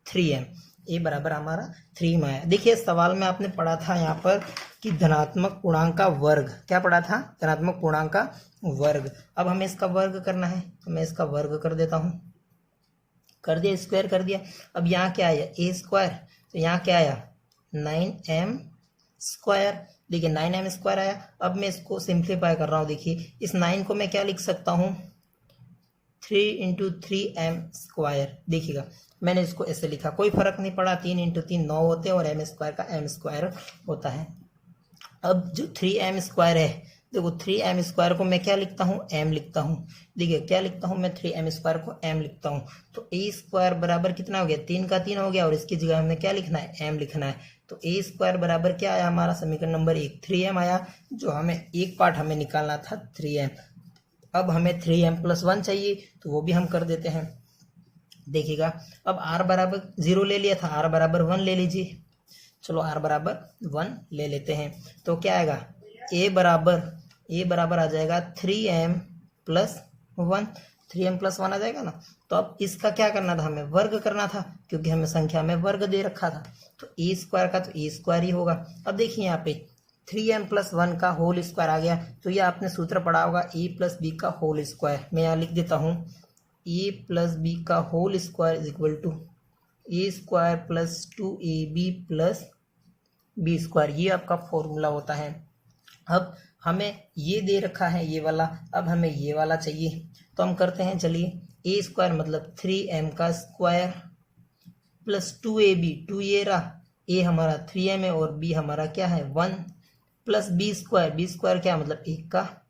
3m, a बराबर हमारा 3 में आया। देखिए सवाल में आपने पढ़ा था यहाँ पर कि धनात्मक पूर्णांक का वर्ग, क्या पढ़ा था, धनात्मक पूर्णांक का वर्ग। अब हमें इसका वर्ग करना है, तो मैं इसका वर्ग कर देता हूँ, कर दिया, स्क्वायर कर दिया। अब यहाँ क्या आया, a स्क्वायर, तो यहाँ क्या आया 9m स्क्वायर। देखिए 9m स्क्वायर आया। अब मैं इसको सिंप्लीफाई कर रहा हूँ। देखिए इस 9 को मैं क्या लिख सकता हूँ, 3 × 3m स्क्वायर। देखिएगा मैंने इसको ऐसे लिखा, कोई फर्क नहीं पड़ा, 3 × 3 9 होते हैं, और m स्क्वायर का m स्क्वायर होता है। अब जो 3m स्क्वायर है, देखो 3m स्क्वायर को मैं क्या लिखता हूँ, m लिखता हूँ। देखिए क्या लिखता हूँ मैं, 3m स्क्वायर को m लिखता हूँ। तो a स्क्वायर बराबर कितना हो गया, 3 का 3 हो गया, और इसकी जगह हमें क्या लिखना है, m लिखना है। तो a स्क्वायर बराबर क्या आया हमारा, समीकरण नंबर 1 3m आया, जो हमें एक पार्ट हमें निकालना था 3m। अब हमें 3m+1 चाहिए, तो वो भी हम कर देते हैं। देखिएगा अब r बराबर 0 ले लिया था, r बराबर 1 ले लीजिए। चलो r बराबर 1 ले लेते हैं, तो क्या आएगा, a बराबर आ जाएगा 3m+1, 3m+1 आ जाएगा ना। तो अब इसका क्या करना था, हमें वर्ग करना था, क्योंकि हमें संख्या में वर्ग दे रखा था। तो a स्क्वायर का तो a स्क्वायर ही होगा। अब देखिए यहाँ पे 3m+1 का होल स्क्वायर आ गया। तो ये आपने सूत्र पढ़ा होगा a+b का होल स्क्वायर। मैं यहाँ लिख देता हूँ a+b का whole square is equal to a² + 2ab + b²। ये आपका फॉर्मूला होता है। अब हमें ये दे रखा है ये वाला, अब हमें ये वाला चाहिए। तो हम करते हैं, चलिए a² मतलब 3m का स्क्वायर प्लस 2ab, 2 ये रहा, a हमारा 3m है और b हमारा क्या है 1, प्लस b², b² क्या मतलब 1 का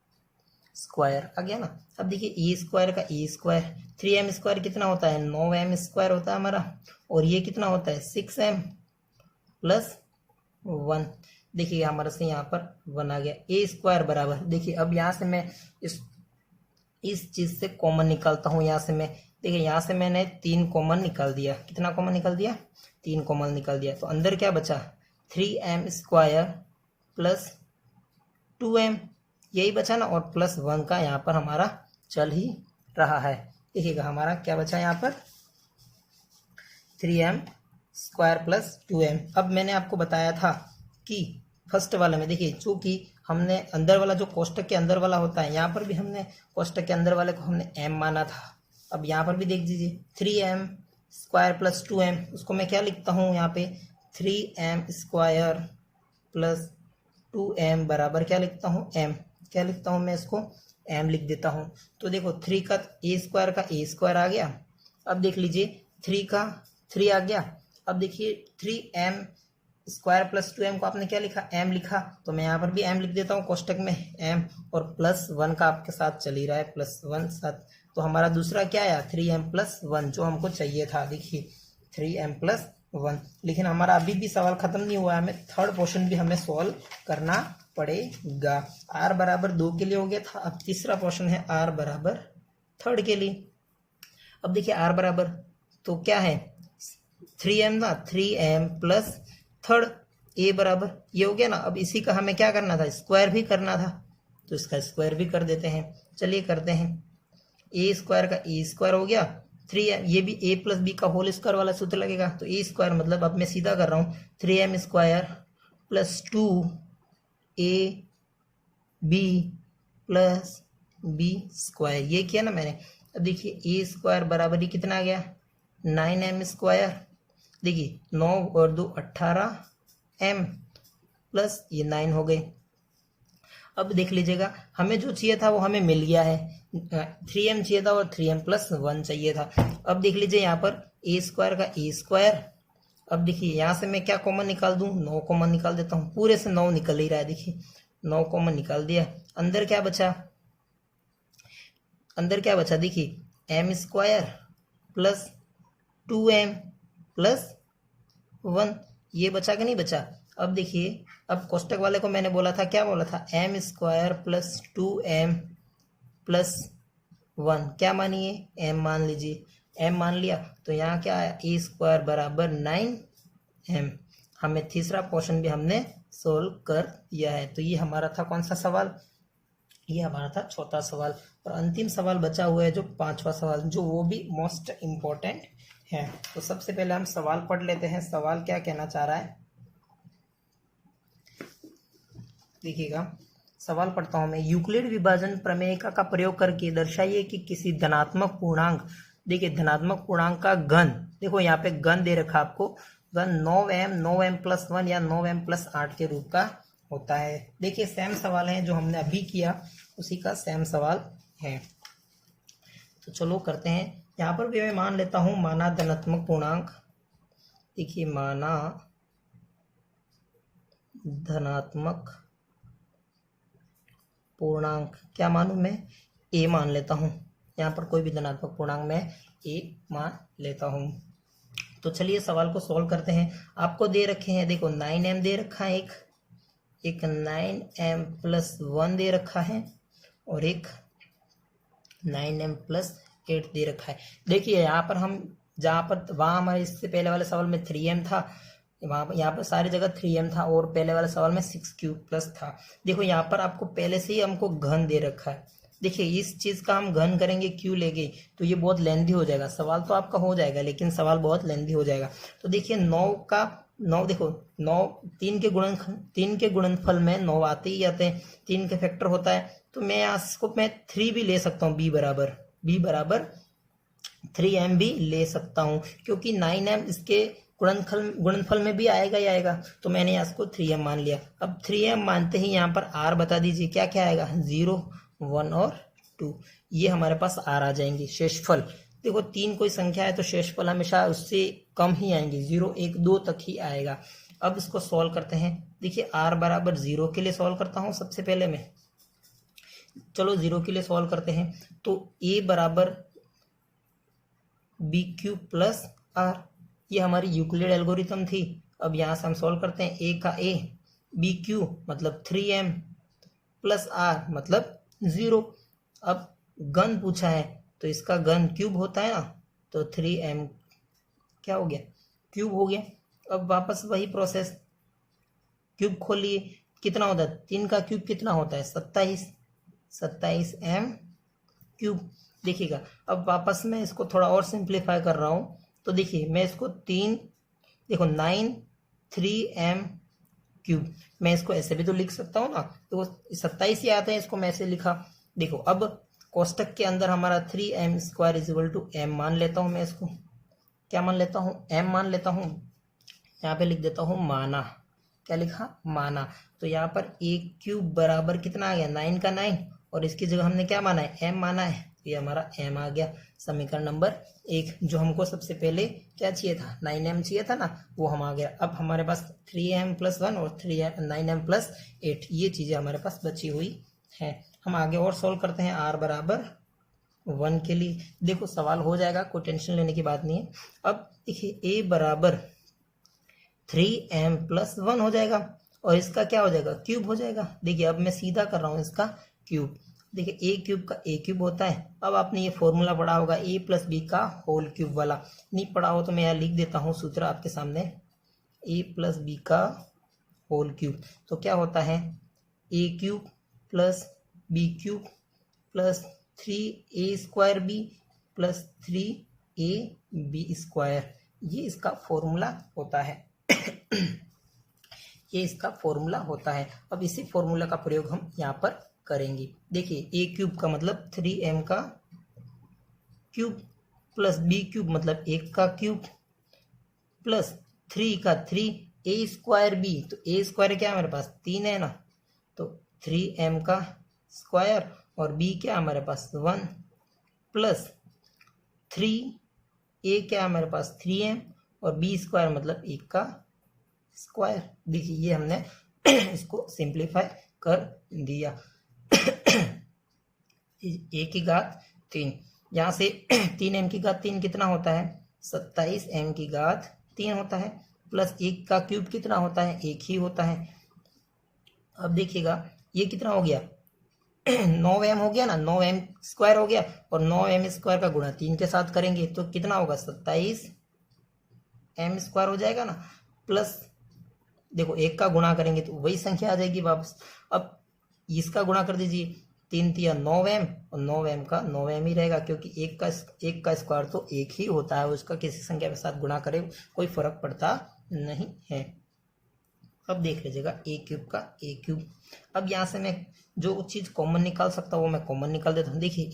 स्क्वायर आ गया ना। अब देखिए a² का a², 3m² कितना होता है 9m² होता है हमारा, और ये कितना होता है 6m + 1। देखिए हमारे से यहाँ पर 1 आ गया। a² बराबर, देखिए अब यहाँ से मैं इस चीज से कॉमन निकालता हूँ। यहाँ से मैं, देखिए यहाँ से मैंने 3 कॉमन निकाल दिया। कितना कॉमन निकाल दिया 3 कॉमन निकाल दिया। तो अंदर क्या बचा 3m² + 2m, यही बचा ना, और +1 का यहाँ पर हमारा चल ही रहा है। देखिएगा हमारा क्या बचा यहाँ पर 3m² + 2m। अब मैंने आपको बताया था कि फर्स्ट वाले में देखिए, चूंकि हमने अंदर वाला जो कोष्टक के अंदर वाला होता है, यहाँ पर भी हमने कोष्टक के अंदर वाले को हमने m माना था। अब यहाँ पर भी देख दीजिए 3m² + 2m, उसको मैं क्या लिखता हूँ यहाँ पे 3m² + 2m बराबर क्या लिखता हूँ m। क्या लिखता हूँ मैं इसको m लिख देता हूँ। तो देखो 3 का a² का a² आ गया। अब देख लीजिए 3 का 3 आ गया। अब देखिए 3m² + 2m को आपने क्या लिखा m लिखा, तो मैं यहाँ पर भी m लिख देता हूँ कोष्टक में m, और +1 का आपके साथ चल ही रहा है +1 साथ। तो हमारा दूसरा क्या आया 3m + 1 जो हमको चाहिए था। देखिए 3m + 1, लेकिन हमारा अभी भी सवाल खत्म नहीं हुआ है, हमें थर्ड पोर्शन भी हमें सॉल्व करना पड़ेगा। r बराबर 2 के लिए हो गया था। अब तीसरा पोर्शन है r बराबर 3 के लिए। अब देखिए r बराबर तो क्या है 3m ना, 3m + 3 a बराबर ये हो गया ना। अब इसी का हमें क्या करना था स्क्वायर भी करना था, तो इसका स्क्वायर भी कर देते हैं। चलिए करते हैं, a² का a² हो गया 3m, ये भी a + b का होल स्क्वायर वाला सूत्र लगेगा। तो a² मतलब अब मैं सीधा कर रहा हूँ 3m² + 2ab + b², ये किया ना मैंने। अब देखिए a² बराबर ही कितना आ गया 9m²। देखिए 9 और 2 18m प्लस ये 9 हो गए। अब देख लीजिएगा हमें जो चाहिए था वो हमें मिल गया है, 3m चाहिए था और 3m + 1 चाहिए था। अब देख लीजिए यहाँ पर a² का a²। अब देखिए यहाँ से मैं क्या कॉमन निकाल दूं 9 कॉमन निकाल देता हूँ। पूरे से 9 निकल ही रहा है, देखिए 9 कॉमन निकाल दिया। अंदर क्या बचा, अंदर क्या बचा देखिए m² + 2m + 1, ये बचा कि नहीं बचा। अब देखिए अब कोष्टक वाले को मैंने बोला था, क्या बोला था m² + 2m + 1, क्या मानिए m मान लीजिए, m मान लिया। तो यहाँ क्या आया a² बराबर 9m। हमें तीसरा पोर्शन भी हमने सोल्व कर दिया है। तो ये हमारा था कौन सा सवाल, ये हमारा था चौथा सवाल। और अंतिम सवाल बचा हुआ है जो 5वां सवाल, जो वो भी मोस्ट इम्पोर्टेंट है। तो सबसे पहले हम सवाल पढ़ लेते हैं, सवाल क्या कहना चाह रहा है। देखिएगा सवाल पढ़ता हूं मैं, यूक्लिड विभाजन प्रमेय का प्रयोग करके दर्शाइए कि किसी धनात्मक पूर्णांक, देखिए धनात्मक पूर्णांक का घन, देखो यहाँ पे घन दे रखा आपको, घन 9m + 1 या 9m + 8 के रूप का होता है। देखिए सेम सवाल है जो हमने अभी किया, उसी का सेम सवाल है। तो चलो करते हैं। यहाँ पर भी मैं मान लेता हूं माना धनात्मक पूर्णांक, देखिए माना धनात्मक पूर्णांक, क्या मानूं मैं a मान लेता हूं। यहाँ पर कोई भी धनात्मक पूर्णांक मैं a मान लेता हूं। तो चलिए सवाल को सॉल्व करते हैं। आपको दे रखे हैं, देखो 9m दे रखा है, एक 9m + 1 दे रखा है, और एक 9m + 8 दे रखा है। देखिए यहाँ पर हम जहाँ पर वहाँ हमारे इससे पहले वाले सवाल में 3m था, वहाँ पर यहाँ पर सारी जगह 3m था, और पहले वाले सवाल में 6q+ था। देखो यहाँ पर आपको पहले से ही हमको घन दे रखा है। देखिए इस चीज का हम घन करेंगे क्यू लेंगे तो ये बहुत लेंथी हो जाएगा। सवाल तो आपका हो जाएगा लेकिन सवाल बहुत लेंथी हो जाएगा। तो देखिए 9 का 9 देखो, 9 तीन के गुणनफल में 9 आते ही आते हैं, 3 के फैक्टर होता है, तो मैं इसको मैं 3 भी ले सकता हूँ, बी बराबर 3m भी ले सकता हूँ, क्योंकि 9m इसके गुणनफल में भी आएगा ही आएगा, तो मैंने इसको 3m मान लिया। अब 3m मानते ही यहाँ पर r बता दीजिए क्या क्या आएगा, 0, 1 और 2, ये हमारे पास r आ जाएंगे। शेषफल देखो 3 कोई संख्या है तो शेषफल हमेशा उससे कम ही आएंगे, 0, 1, 2 तक ही आएगा। अब इसको सॉल्व करते हैं। देखिए r बराबर 0 के लिए सॉल्व करता हूँ सबसे पहले मैं, चलो 0 के लिए सॉल्व करते हैं। तो a बराबर बी क्यूब प्लस आर, ये हमारी यूक्लिड एल्गोरिथम थी। अब यहाँ से हम सॉल्व करते हैं, a का a, बी क्यूब मतलब 3m प्लस आर मतलब 0। अब घन पूछा है तो इसका घन क्यूब होता है ना, तो 3m क्या हो गया, क्यूब हो गया। अब वापस वही प्रोसेस, क्यूब खोलिए, कितना होता है, 3 का क्यूब कितना होता है, 27m क्यूब। देखिएगा अब वापस मैं इसको थोड़ा और सिंप्लीफाई कर रहा हूँ, तो देखिए मैं इसको 9 3m क्यूब, मैं इसको ऐसे भी तो लिख सकता हूँ ना, तो 27 ही आते हैं, इसको मैं ऐसे लिखा। देखो अब कोष्टक के अंदर हमारा 3m square is equal to m मान लेता हूँ, मैं इसको क्या मान लेता हूँ, m मान लेता हूँ। यहाँ पे लिख देता हूँ माना, क्या लिखा, माना। तो यहाँ पर a क्यूब बराबर कितना आ गया, 9 का 9, और इसकी जगह हमने क्या माना है, m माना है, ये हमारा m आ गया। समीकरण नंबर 1, जो हमको सबसे पहले क्या चाहिए था, 9m चाहिए था ना, वो हम आ गया। अब हमारे पास 3m प्लस 1 और 9m प्लस 8, ये चीज़ें हमारे पास बची हुई हैं। हम आगे और सॉल्व करते हैं, r बराबर 1 के लिए। देखो सवाल हो जाएगा, कोई टेंशन लेने की बात नहीं है। अब देखिए a बराबर 3m प्लस 1 हो जाएगा, और इसका क्या हो जाएगा, क्यूब हो जाएगा। देखिए अब मैं सीधा कर रहा हूँ इसका क्यूब, देखिए a क्यूब का a क्यूब होता है। अब आपने ये फॉर्मूला पढ़ा होगा a प्लस बी का होल क्यूब वाला, नहीं पढ़ा हो तो मैं यहाँ लिख देता हूँ सूत्र आपके सामने, a प्लस बी का होल क्यूब। तो क्या होता है, a cube plus b cube plus 3a square b plus 3ab square, ये इसका फॉर्मूला होता है। ये इसका फॉर्मूला होता है। अब इसी फॉर्मूला का प्रयोग हम यहाँ पर करेंगे। देखिए a क्यूब का मतलब 3m का क्यूब प्लस b क्यूब मतलब 1 का क्यूब प्लस 3 का 3a स्क्वायर b, तो a स्क्वायर क्या है हमारे पास, 3 है ना, तो 3m का स्क्वायर, और b क्या है हमारे पास 1 प्लस 3a क्या है हमारे पास 3m, और b स्क्वायर मतलब 1 का स्क्वायर। देखिए ये हमने इसको सिंप्लीफाई कर दिया। a की घात 3, यहाँ से 3m की घात 3 कितना होता है, 27m की घात 3 होता है, प्लस 1 का क्यूब कितना होता है, 1 ही होता है। अब देखिएगा ये कितना हो गया, 9m हो गया ना, 9m स्क्वायर हो गया, और 9m स्क्वायर का गुणा 3 के साथ करेंगे तो कितना होगा, 27m स्क्वायर हो जाएगा ना, प्लस देखो 1 का गुणा करेंगे तो वही संख्या आ जाएगी वापस। अब इसका गुणा कर दीजिए, 3 तिया 9m, और 9m का 9m ही रहेगा, क्योंकि 1 का स्क्वायर तो 1 ही होता है, उसका किसी संख्या के साथ गुणा करे कोई फर्क पड़ता नहीं है। अब देख लीजिएगा a क्यूब का a क्यूब। अब यहाँ से मैं जो चीज़ कॉमन निकाल सकता हूँ वो मैं कॉमन निकाल देता हूँ। देखिए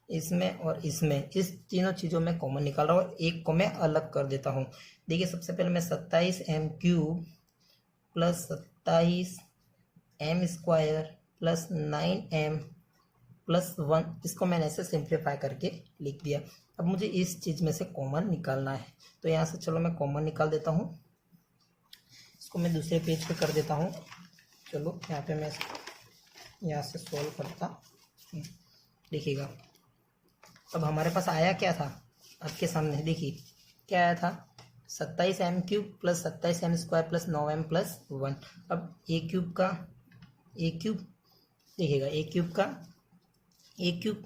इसमें और इसमें, इस तीनों चीज़ों में कॉमन निकाल रहा हूँ, और एक को मैं अलग कर देता हूँ। देखिए सबसे पहले मैं 27m cube plus 27m square plus 9m plus 1, इसको मैंने ऐसे सिंप्लीफाई करके लिख दिया। अब मुझे इस चीज़ में से कॉमन निकालना है, तो यहाँ से चलो मैं कॉमन निकाल देता हूँ, इसको मैं दूसरे पेज पे कर देता हूँ। चलो यहाँ पे मैं यहाँ से सॉल्व करता हूँ। देखिएगा अब हमारे पास आया क्या था आपके सामने, देखिए क्या आया था, 27m cube plus 27m square plus 9m plus 1। अब a क्यूब का a क्यूब, देखिएगा a क्यूब का a क्यूब।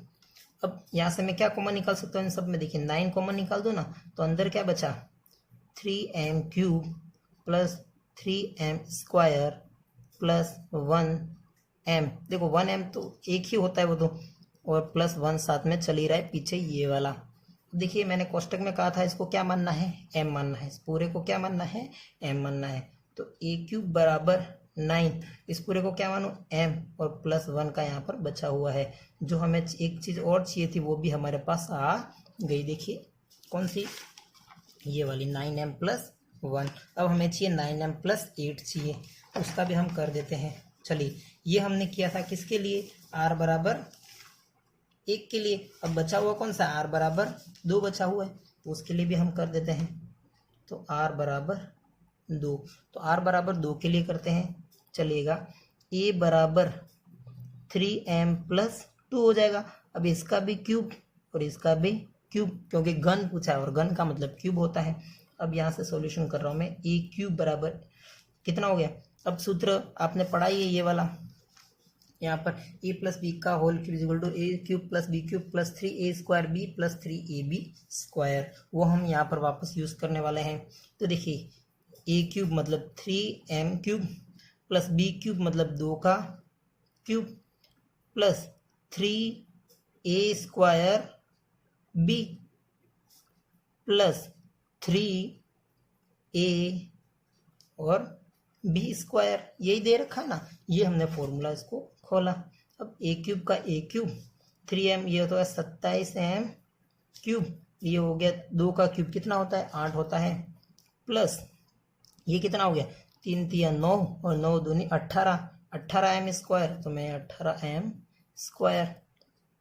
अब यहाँ से मैं क्या कॉमन निकाल सकता हूँ इन सब में, देखिए 9 कॉमन निकाल दो ना, तो अंदर क्या बचा, 3m cube plus 3m square plus 1m, देखो 1m तो एक ही होता है वो तो, और प्लस 1 साथ में चल ही रहा है पीछे ये वाला, देखिए मैंने कोष्टक में कहा था इसको क्या मानना है, m मानना है, इस पूरे को क्या मानना है, m मानना है। तो a³ बराबर 9, इस पूरे को क्या मानो, m, और +1 का यहाँ पर बचा हुआ है। जो हमें एक चीज़ और चाहिए थी वो भी हमारे पास आ गई। देखिए कौन सी, ये वाली 9m+1। अब हमें चाहिए 9m+8 चाहिए, उसका भी हम कर देते हैं। चलिए ये हमने किया था किसके लिए, r बराबर 1 के लिए। अब बचा हुआ कौन सा, r बराबर 2 बचा हुआ है, तो उसके लिए भी हम कर देते हैं। तो r बराबर 2, तो r बराबर 2 के लिए करते हैं, चलेगा। a बराबर 3m+2 हो जाएगा। अब इसका भी क्यूब और इसका भी क्यूब, क्योंकि घन पूछा है और घन का मतलब क्यूब होता है। अब यहाँ से सॉल्यूशन कर रहा हूँ मैं, a³ बराबर कितना हो गया। अब सूत्र आपने पढ़ा ही है ये वाला, यहाँ पर a+b का whole cube equal to a³ + b³ + 3a² b + 3ab², वो हम यहाँ पर वापस यूज़ करने वाले हैं। तो देखिए a³ मतलब 3m³ + b³ मतलब 2 का cube plus 3a² b plus 3a और b², यही दे रखा है ना, ये हमने फॉर्मूला इसको खोला। अब a³ का a³, 3m, ये होता है 27m³, ये हो गया 2 का क्यूब कितना होता है, 8 होता है, प्लस ये कितना हो गया, 3 × 9 और 9 दूनी 18, 18m², तो मैं 18m²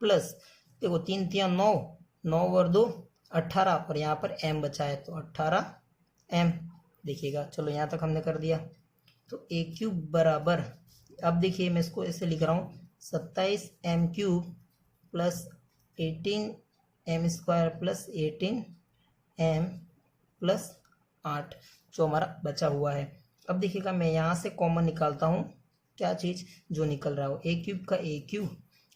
प्लस देखो 3 × 9, 9 और 2 18, और यहाँ पर m बचा है तो 18m। देखिएगा, चलो यहाँ तक हमने कर दिया। तो a³ बराबर, अब देखिए मैं इसको ऐसे लिख रहा हूँ, 27m³ + 18m² + 18m + 8, जो हमारा बचा हुआ है। अब देखिएगा मैं यहाँ से कॉमन निकालता हूँ, क्या चीज़ जो निकल रहा हो, a³ का a³।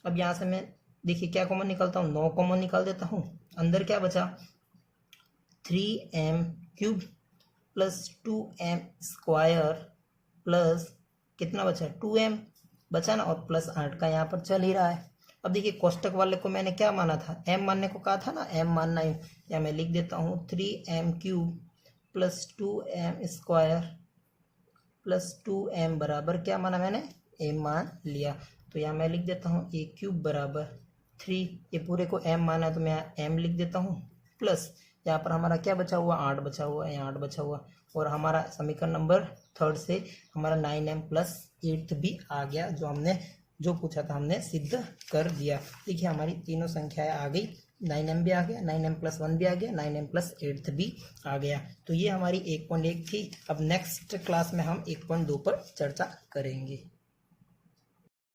अब यहाँ से मैं देखिए क्या कॉमन निकालता हूँ, 9 कॉमन निकाल देता हूँ। अंदर क्या बचा, 3m³ + 2m² प्लस कितना बचा, 2m बचा ना, और +8 का यहाँ पर चल ही रहा है। अब देखिए कोष्टक वाले को मैंने क्या माना था, m मानने को कहा था ना, m मानना है, या मैं लिख देता हूँ 3m³ + 2m² + 2m बराबर क्या माना मैंने, m मान लिया। तो यहाँ मैं लिख देता हूँ a³ बराबर 3, ये पूरे को m माना है तो मैं m लिख देता हूँ, प्लस यहाँ पर हमारा क्या बचा हुआ, 8 बचा हुआ है, यहाँ 8 बचा हुआ, और हमारा समीकरण नंबर 3 से हमारा 9m+8 भी आ गया, जो हमने जो पूछा था हमने सिद्ध कर दिया। देखिए हमारी तीनों संख्याएं आ गई, 9m भी आ गया, 9m+1 भी आ गया, 9m+8 भी आ गया। तो ये हमारी 1.1 थी। अब नेक्स्ट क्लास में हम 1.2 पर चर्चा करेंगे।